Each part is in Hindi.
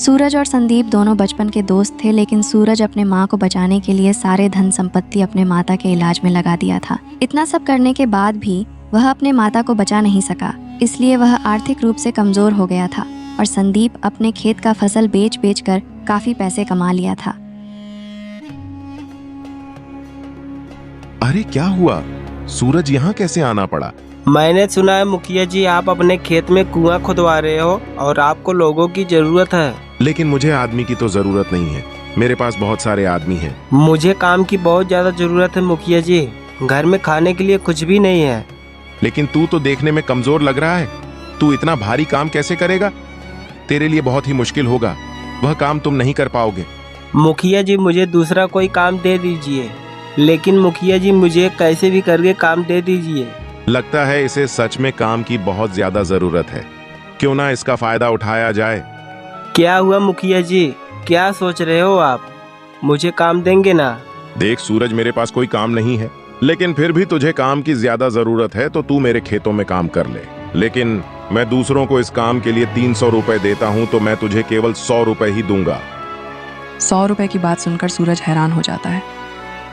सूरज और संदीप दोनों बचपन के दोस्त थे, लेकिन सूरज अपने माँ को बचाने के लिए सारे धन संपत्ति अपने माता के इलाज में लगा दिया था। इतना सब करने के बाद भी वह अपने माता को बचा नहीं सका, इसलिए वह आर्थिक रूप से कमजोर हो गया था और संदीप अपने खेत का फसल बेच बेच कर काफी पैसे कमा लिया था। अरे क्या हुआ? सूरज यहाँ कैसे आना पड़ा? मैंने सुना है मुखिया जी, आप अपने खेत में कुआं खुदवा रहे हो और आपको लोगों की जरूरत है। लेकिन मुझे आदमी की तो जरूरत नहीं है, मेरे पास बहुत सारे आदमी हैं। मुझे काम की बहुत ज्यादा जरूरत है मुखिया जी, घर में खाने के लिए कुछ भी नहीं है। लेकिन तू तो देखने में कमजोर लग रहा है, तू इतना भारी काम कैसे करेगा? तेरे लिए बहुत ही मुश्किल होगा, वह काम तुम नहीं कर पाओगे। मुखिया जी मुझे दूसरा कोई काम दे दीजिए, लेकिन मुखिया जी मुझे कैसे भी करके काम दे दीजिए। लगता है इसे सच में काम की बहुत ज्यादा जरूरत है, क्यों ना इसका फायदा उठाया जाए। क्या हुआ मुखिया जी, क्या सोच रहे हो आप? मुझे काम देंगे ना? देख सूरज, मेरे पास कोई काम नहीं है, लेकिन फिर भी तुझे काम की ज्यादा जरूरत है तो तू मेरे खेतों में काम कर ले। लेकिन मैं दूसरों को इस काम के लिए 300 रुपए देता हूँ, तो मैं तुझे केवल 100 रुपए ही दूंगा। 100 रुपए की बात सुनकर सूरज हैरान हो जाता है।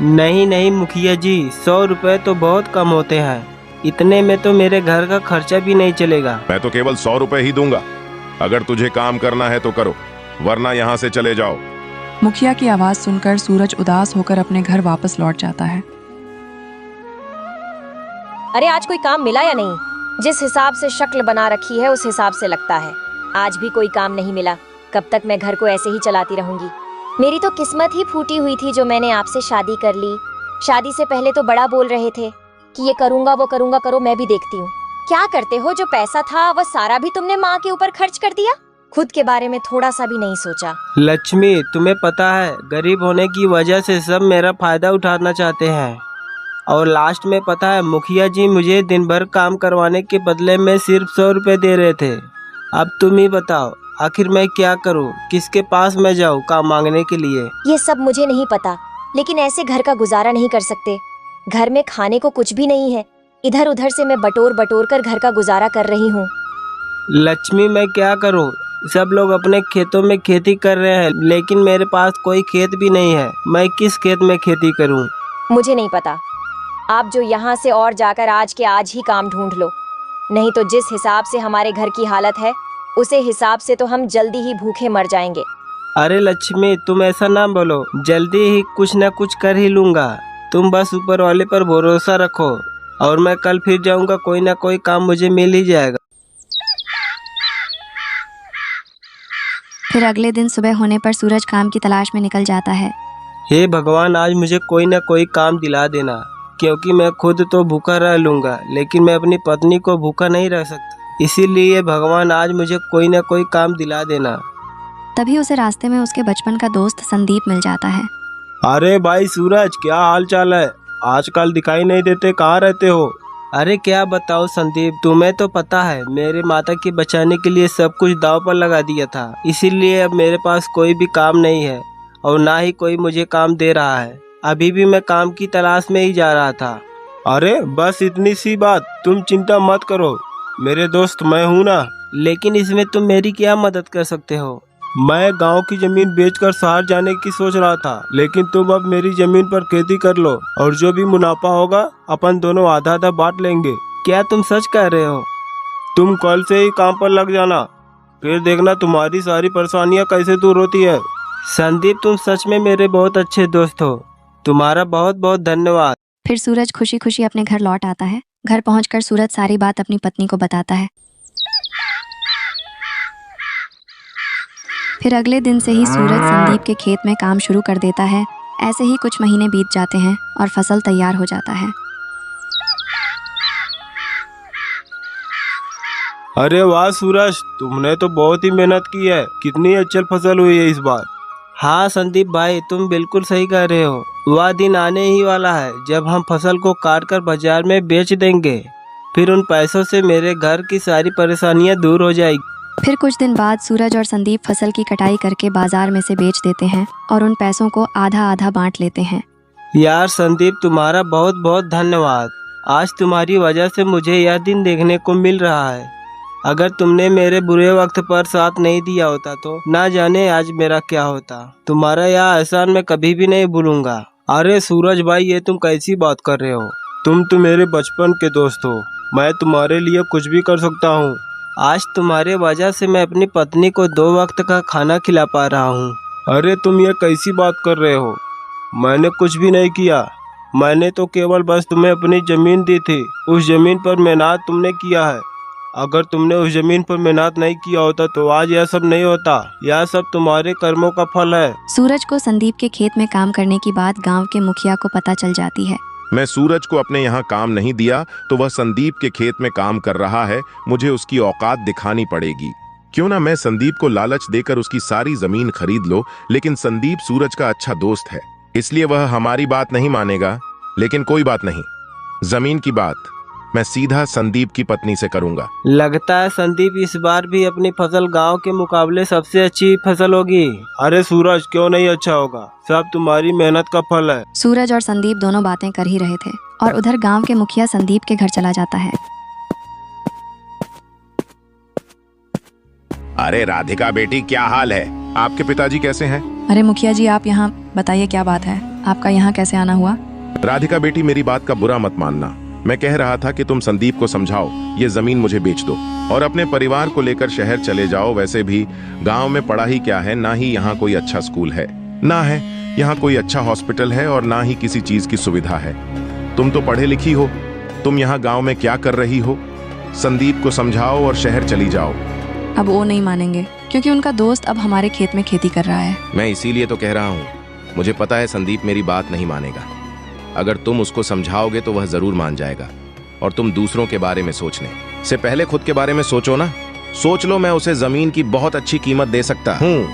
नहीं नहीं मुखिया जी, 100 रुपए तो बहुत कम होते हैं, इतने में तो मेरे घर का खर्चा भी नहीं चलेगा। मैं तो केवल 100 रुपए ही दूंगा। अगर तुझे काम करना है तो करो, वरना यहाँ से चले जाओ। मुखिया की आवाज सुनकर सूरज उदास होकर अपने घर वापस लौट जाता है। अरे आज कोई काम मिला या नहीं? जिस हिसाब से शक्ल बना रखी है उस हिसाब से लगता है आज भी कोई काम नहीं मिला। कब तक मैं घर को ऐसे ही चलाती रहूंगी? मेरी तो किस्मत ही फूटी हुई थी जो मैंने आपसे शादी कर ली। शादी से पहले तो बड़ा बोल रहे थे कि ये करूंगा वो करूंगा, करो मैं भी देखती हूँ। क्या करते हो? जो पैसा था वह सारा भी तुमने माँ के ऊपर खर्च कर दिया, खुद के बारे में थोड़ा सा भी नहीं सोचा। लक्ष्मी, तुम्हें पता है गरीब होने की वजह से सब मेरा फायदा उठाना चाहते हैं, और लास्ट में पता है मुखिया जी मुझे दिन भर काम करवाने के बदले में सिर्फ 100 रुपए दे रहे थे। अब तुम ही बताओ आखिर मैं क्या करूं, किसके पास मैं जाऊं काम मांगने के लिए? ये सब मुझे नहीं पता, लेकिन ऐसे घर का गुजारा नहीं कर सकते। घर में खाने को कुछ भी नहीं है, इधर उधर से मैं बटोर बटोर कर घर का गुजारा कर रही हूँ। लक्ष्मी मैं क्या करूं? सब लोग अपने खेतों में खेती कर रहे हैं, लेकिन मेरे पास कोई खेत भी नहीं है। मैं किस खेत में खेती करूं? मुझे नहीं पता, आप जो यहाँ से और जाकर आज के आज ही काम ढूंढ लो, नहीं तो जिस हिसाब से हमारे घर की हालत है उसे हिसाब से तो हम जल्दी ही भूखे मर जाएंगे। अरे लक्ष्मी तुम ऐसा ना बोलो, जल्दी ही कुछ न कुछ कर ही लूंगा। तुम बस ऊपर वाले पर भरोसा रखो और मैं कल फिर जाऊंगा, कोई ना कोई काम मुझे मिल ही जाएगा। फिर अगले दिन सुबह होने पर सूरज काम की तलाश में निकल जाता है। हे भगवान, आज मुझे कोई ना कोई काम दिला देना, क्योंकि मैं खुद तो भूखा रह लूंगा, लेकिन मैं अपनी पत्नी को भूखा नहीं रह सकता। इसीलिए भगवान आज मुझे कोई ना कोई काम दिला देना। तभी उसे रास्ते में उसके बचपन का दोस्त संदीप मिल जाता है। अरे भाई सूरज, क्या हाल चाल है? आजकल दिखाई नहीं देते, कहाँ रहते हो? अरे क्या बताओ संदीप, तुम्हें तो पता है मेरे माता के बचाने के लिए सब कुछ दांव पर लगा दिया था, इसीलिए अब मेरे पास कोई भी काम नहीं है और ना ही कोई मुझे काम दे रहा है। अभी भी मैं काम की तलाश में ही जा रहा था। अरे बस इतनी सी बात, तुम चिंता मत करो, मेरे दोस्त मैं हूँ ना। लेकिन इसमें तुम मेरी क्या मदद कर सकते हो? मैं गांव की जमीन बेचकर शहर जाने की सोच रहा था, लेकिन तुम अब मेरी जमीन पर खेती कर लो और जो भी मुनाफा होगा अपन दोनों आधा आधा बांट लेंगे। क्या तुम सच कह रहे हो? तुम कल से ही काम पर लग जाना, फिर देखना तुम्हारी सारी परेशानियां कैसे दूर होती है। संदीप तुम सच में मेरे बहुत अच्छे दोस्त हो, तुम्हारा बहुत बहुत धन्यवाद। फिर सूरज खुशी खुशी अपने घर लौट आता है। घर पहुंचकर सूरज सारी बात अपनी पत्नी को बताता है। फिर अगले दिन से ही सूरज संदीप के खेत में काम शुरू कर देता है। ऐसे ही कुछ महीने बीत जाते हैं और फसल तैयार हो जाता है। अरे वाह सूरज, तुमने तो बहुत ही मेहनत की है, कितनी अच्छी फसल हुई है इस बार। हाँ संदीप भाई, तुम बिल्कुल सही कह रहे हो। वह दिन आने ही वाला है जब हम फसल को काट कर बाजार में बेच देंगे, फिर उन पैसों से मेरे घर की सारी परेशानियां दूर हो जाएगी। फिर कुछ दिन बाद सूरज और संदीप फसल की कटाई करके बाजार में से बेच देते हैं और उन पैसों को आधा आधा बांट लेते हैं। यार संदीप, तुम्हारा बहुत बहुत धन्यवाद। आज तुम्हारी वजह से मुझे यह दिन देखने को मिल रहा है। अगर तुमने मेरे बुरे वक्त पर साथ नहीं दिया होता तो ना जाने आज मेरा क्या होता। तुम्हारा यह एहसान मैं कभी भी नहीं भूलूंगा। अरे सूरज भाई, ये तुम कैसी बात कर रहे हो? तुम तो मेरे बचपन के दोस्त हो। मैं तुम्हारे लिए कुछ भी कर सकता हूँ। आज तुम्हारे वजह से मैं अपनी पत्नी को 2 वक्त का खाना खिला पा रहा हूँ। अरे तुम ये कैसी बात कर रहे हो? मैंने कुछ भी नहीं किया। मैंने तो केवल बस तुम्हें अपनी जमीन दी थी। उस जमीन पर मेहनत तुमने किया है। अगर तुमने उस जमीन पर मेहनत नहीं किया होता तो आज यह सब नहीं होता। यह सब तुम्हारे कर्मों का फल है। सूरज को संदीप के खेत में काम करने की बात गांव के मुखिया को पता चल जाती है। मैं सूरज को अपने यहाँ काम नहीं दिया तो वह संदीप के खेत में काम कर रहा है। मुझे उसकी औकात दिखानी पड़ेगी। क्यों ना मैं संदीप को लालच देकर उसकी सारी जमीन खरीद लो, लेकिन संदीप सूरज का अच्छा दोस्त है, इसलिए वह हमारी बात नहीं मानेगा। लेकिन कोई बात नहीं, जमीन की बात मैं सीधा संदीप की पत्नी से करूंगा। लगता है संदीप इस बार भी अपनी फसल गांव के मुकाबले सबसे अच्छी फसल होगी। अरे सूरज, क्यों नहीं अच्छा होगा? सब तुम्हारी मेहनत का फल है। सूरज और संदीप दोनों बातें कर ही रहे थे और उधर गांव के मुखिया संदीप के घर चला जाता है। अरे राधिका बेटी, क्या हाल है? आपके पिताजी कैसे हैं? अरे मुखिया जी, आप यहाँ बताइए क्या बात है? आपका यहाँ कैसे आना हुआ? राधिका बेटी, मेरी बात का बुरा मत मानना। मैं कह रहा था कि तुम संदीप को समझाओ, ये जमीन मुझे बेच दो और अपने परिवार को लेकर शहर चले जाओ। वैसे भी गांव में पढ़ा ही क्या है, ना ही यहाँ कोई अच्छा स्कूल है, ना है यहाँ कोई अच्छा हॉस्पिटल है और ना ही किसी चीज की सुविधा है। तुम तो पढ़े लिखी हो, तुम यहाँ गांव में क्या कर रही हो? संदीप को समझाओ और शहर चली जाओ। अब वो नहीं मानेंगे क्योंकि उनका दोस्त अब हमारे खेत में खेती कर रहा है। मैं इसीलिए तो कह रहा हूँ। मुझे पता है संदीप मेरी बात नहीं मानेगा। अगर तुम उसको समझाओगे तो वह जरूर मान जाएगा। और तुम दूसरों के बारे में सोचने से पहले खुद के बारे में सोचो ना। सोच लो, मैं उसे जमीन की बहुत अच्छी कीमत दे सकता हूँ।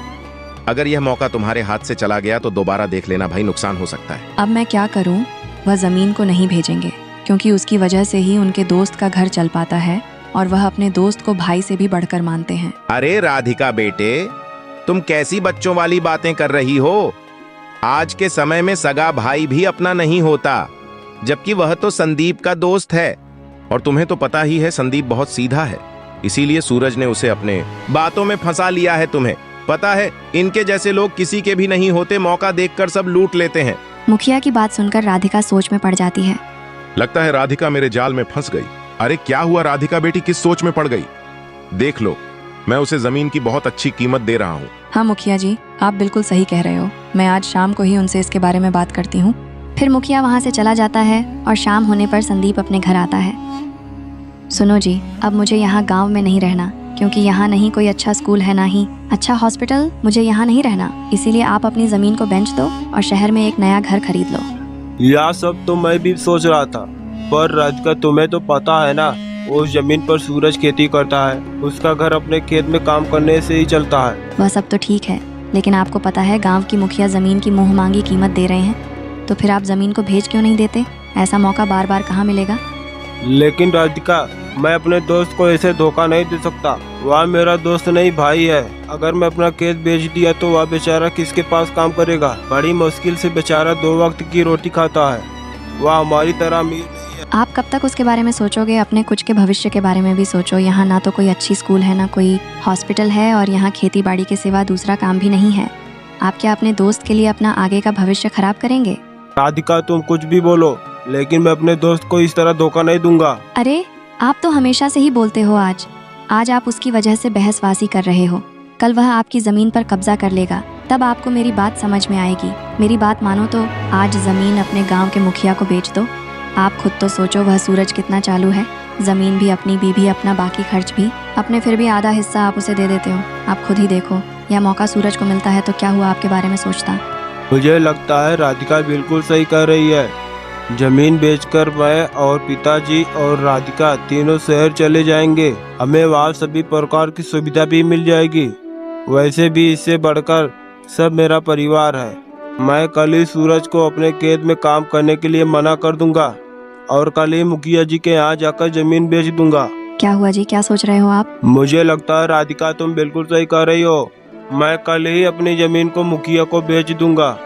अगर यह मौका तुम्हारे हाथ से चला गया तो दोबारा देख लेना भाई, नुकसान हो सकता है। अब मैं क्या करूँ? वह जमीन को नहीं भेजेंगे क्योंकि उसकी वजह से ही उनके दोस्त का घर चल पाता है और वह अपने दोस्त को भाई से भी बढ़कर मानते हैं। अरे राधिका बेटे, तुम कैसी बच्चों वाली बातें कर रही हो? आज के समय में सगा भाई भी अपना नहीं होता, जबकि वह तो संदीप का दोस्त है। और तुम्हें तो पता ही है संदीप बहुत सीधा है, इसीलिए सूरज ने उसे अपने बातों में फंसा लिया है। तुम्हें पता है, इनके जैसे लोग किसी के भी नहीं होते, मौका देखकर सब लूट लेते हैं। मुखिया की बात सुनकर राधिका सोच में पड़ जाती है। लगता है राधिका मेरे जाल में फंस गई। अरे क्या हुआ राधिका बेटी, किस सोच में पड़ गई? देख लो, मैं उसे जमीन की बहुत अच्छी कीमत दे रहा हूँ। हाँ मुखिया जी, आप बिल्कुल सही कह रहे हो। मैं आज शाम को ही उनसे इसके बारे में बात करती हूँ। फिर मुखिया वहाँ से चला जाता है और शाम होने पर संदीप अपने घर आता है। सुनो जी, अब मुझे यहाँ गांव में नहीं रहना क्योंकि यहाँ नहीं कोई अच्छा स्कूल है, ना ही अच्छा हॉस्पिटल। मुझे यहाँ नहीं रहना, इसीलिए आप अपनी जमीन को बेच दो और शहर में एक नया घर खरीद लो। यह सब तो मैं भी सोच रहा था, पर राधिका तुम्हें तो पता है ना, उस जमीन पर सूरज खेती करता है। उसका घर अपने खेत में काम करने से ही चलता है। वह सब तो ठीक है, लेकिन आपको पता है गांव की मुखिया जमीन की मुंह मांगी कीमत दे रहे हैं, तो फिर आप जमीन को भेज क्यों नहीं देते? ऐसा मौका बार बार कहाँ मिलेगा? लेकिन राधिका, मैं अपने दोस्त को ऐसे धोखा नहीं दे सकता। वह मेरा दोस्त नहीं, भाई है। अगर मैं अपना खेत बेच दिया तो वह बेचारा किसके पास काम करेगा? बड़ी मुश्किल से बेचारा 2 वक्त की रोटी खाता है। वह हमारी तरह अमीर नहीं है। आप कब तक उसके बारे में सोचोगे? अपने कुछ के भविष्य के बारे में भी सोचो। यहाँ ना तो कोई अच्छी स्कूल है, ना कोई हॉस्पिटल है और यहाँ खेती बाड़ी के सिवा दूसरा काम भी नहीं है। आप क्या अपने दोस्त के लिए अपना आगे का भविष्य खराब करेंगे? राधिका, तुम कुछ भी बोलो, लेकिन मैं अपने दोस्त को इस तरह धोखा नहीं दूंगा। अरे आप तो हमेशा से ही बोलते हो। आज आप उसकी वजह से बहसबाजी कर रहे हो। कल वह आपकी जमीन पर कब्जा कर लेगा, तब आपको मेरी बात समझ में आएगी। मेरी बात मानो तो आज जमीन अपने गांव के मुखिया को बेच दो। आप खुद तो सोचो, वह सूरज कितना चालू है। जमीन भी अपनी, बीबी अपना, बाकी खर्च भी अपने, फिर भी आधा हिस्सा आप उसे दे देते हो। आप खुद ही देखो, यह मौका सूरज को मिलता है तो क्या हुआ आपके बारे में सोचता? मुझे लगता है राधिका बिल्कुल सही कह रही है। जमीन बेचकर मैं और पिताजी और राधिका तीनों शहर चले जाएंगे। हमें वहाँ सभी प्रकार की सुविधा भी मिल जाएगी। वैसे भी इससे बढ़कर सब मेरा परिवार है। मैं कल ही सूरज को अपने खेत में काम करने के लिए मना कर दूंगा और कल ही मुखिया जी के यहाँ जाकर जमीन बेच दूंगा। क्या हुआ जी, क्या सोच रहे हो आप? मुझे लगता है राधिका तुम बिल्कुल सही कह रही हो। मैं कल ही अपनी जमीन को मुखिया को बेच दूंगा।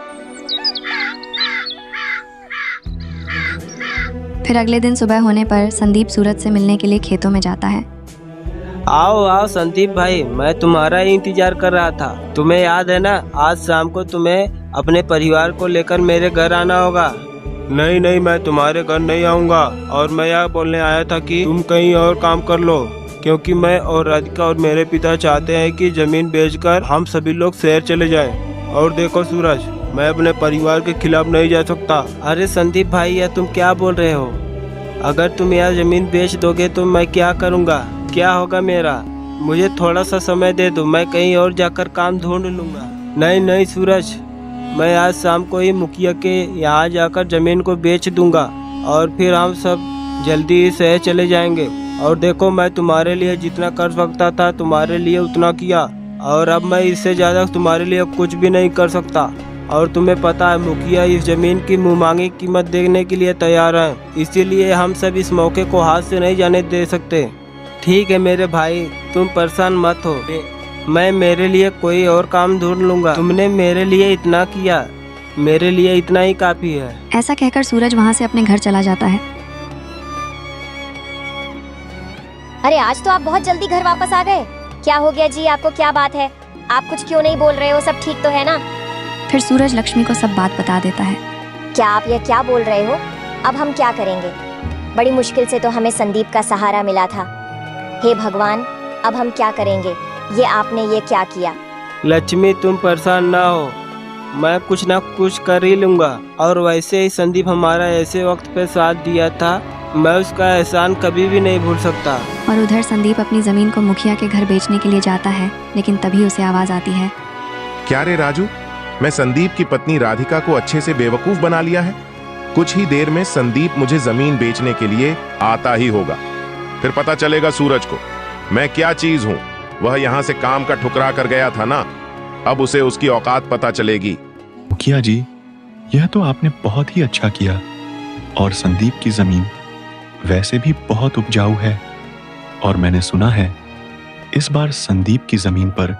फिर अगले दिन सुबह होने पर संदीप सूरज से मिलने के लिए खेतों में जाता है। आओ आओ संदीप भाई, मैं तुम्हारा ही इंतजार कर रहा था। तुम्हें याद है ना, आज शाम को तुम्हें अपने परिवार को लेकर मेरे घर आना होगा। नहीं नहीं, मैं तुम्हारे घर नहीं आऊँगा, और मैं यह बोलने आया था कि तुम कहीं और काम कर लो, क्योंकि मैं और राधिका और मेरे पिता चाहते हैं कि जमीन बेचकर हम सभी लोग शहर चले जाएं। और देखो सूरज, मैं अपने परिवार के खिलाफ नहीं जा सकता। अरे संदीप भाई, यह तुम क्या बोल रहे हो? अगर तुम यह जमीन बेच दोगे तो मैं क्या करूँगा, क्या होगा मेरा? मुझे थोड़ा सा समय दे दो, मैं कहीं और जाकर काम ढूंढ लूँगा। नहीं नहीं सूरज, मैं आज शाम को ही मुखिया के यहाँ जाकर जमीन को बेच दूंगा, और फिर हम सब जल्दी ही शहर चले जाएंगे। और देखो, मैं तुम्हारे लिए जितना कर सकता था तुम्हारे लिए उतना किया, और अब मैं इससे ज़्यादा तुम्हारे लिए कुछ भी नहीं कर सकता। और तुम्हें पता है, मुखिया इस जमीन की मुँहमांगी कीमत देने के लिए तैयार हैं, इसीलिए हम सब इस मौके को हाथ से नहीं जाने दे सकते। ठीक है मेरे भाई, तुम परेशान मत हो, मैं मेरे लिए कोई और काम ढूंढ लूँगा। तुमने मेरे लिए इतना किया, मेरे लिए इतना ही काफ़ी है। ऐसा कहकर सूरज वहाँ से अपने घर चला जाता है। अरे आज तो आप बहुत जल्दी घर वापस आ गए। क्या हो गया जी, आपको क्या बात है? आप कुछ क्यों नहीं बोल रहे हो? सब ठीक तो है ना? फिर सूरज लक्ष्मी को सब बात बता देता है। क्या आप ये क्या बोल रहे हो? अब हम क्या करेंगे? बड़ी मुश्किल से तो हमें संदीप का सहारा मिला था। हे भगवान, अब हम क्या करेंगे? ये आपने ये क्या किया? लक्ष्मी, तुम परेशान ना हो, मैं कुछ ना कुछ कर ही लूँगा। और वैसे ही संदीप हमारा ऐसे वक्त पे साथ दिया था, मैं उसका एहसान कभी भी नहीं भूल सकता। और उधर संदीप अपनी जमीन को मुखिया के घर बेचने के लिए जाता है, लेकिन तभी उसे आवाज आती है। क्या रे राजू, मैं संदीप की पत्नी राधिका को अच्छे से बेवकूफ बना लिया है। कुछ ही देर में संदीप मुझे जमीन बेचने के लिए आता ही होगा। फिर पता चलेगा सूरज को मैं क्या चीज हूं। वह यहां से काम का ठुकरा कर गया था ना, अब उसे उसकी औकात पता चलेगी। मुखिया जी, यह तो आपने बहुत ही अच्छा किया। और संदीप की जमीन वैसे भी बहुत उपजाऊ है, और मैंने सुना है इस बार संदीप की जमीन पर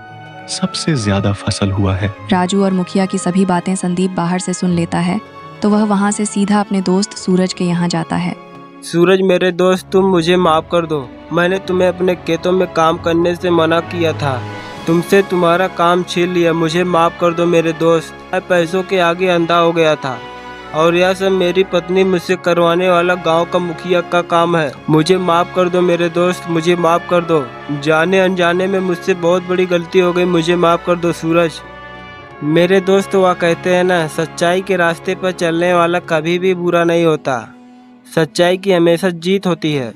सबसे ज्यादा फसल हुआ है। राजू और मुखिया की सभी बातें संदीप बाहर से सुन लेता है, तो वह वहां से सीधा अपने दोस्त सूरज के यहाँ जाता है। सूरज मेरे दोस्त, तुम मुझे माफ़ कर दो। मैंने तुम्हें अपने खेतों में काम करने से मना किया था, तुमसे तुम्हारा काम छीन लिया। मुझे माफ़ कर दो मेरे दोस्त, मैं पैसों के आगे अंधा हो गया था, और यह सब मेरी पत्नी मुझसे करवाने वाला गांव का मुखिया का काम है। मुझे माफ़ कर दो मेरे दोस्त, मुझे माफ़ कर दो। जाने अनजाने में मुझसे बहुत बड़ी गलती हो गई, मुझे माफ़ कर दो सूरज। मेरे दोस्त, वह कहते हैं ना, सच्चाई के रास्ते पर चलने वाला कभी भी बुरा नहीं होता, सच्चाई की हमेशा जीत होती है।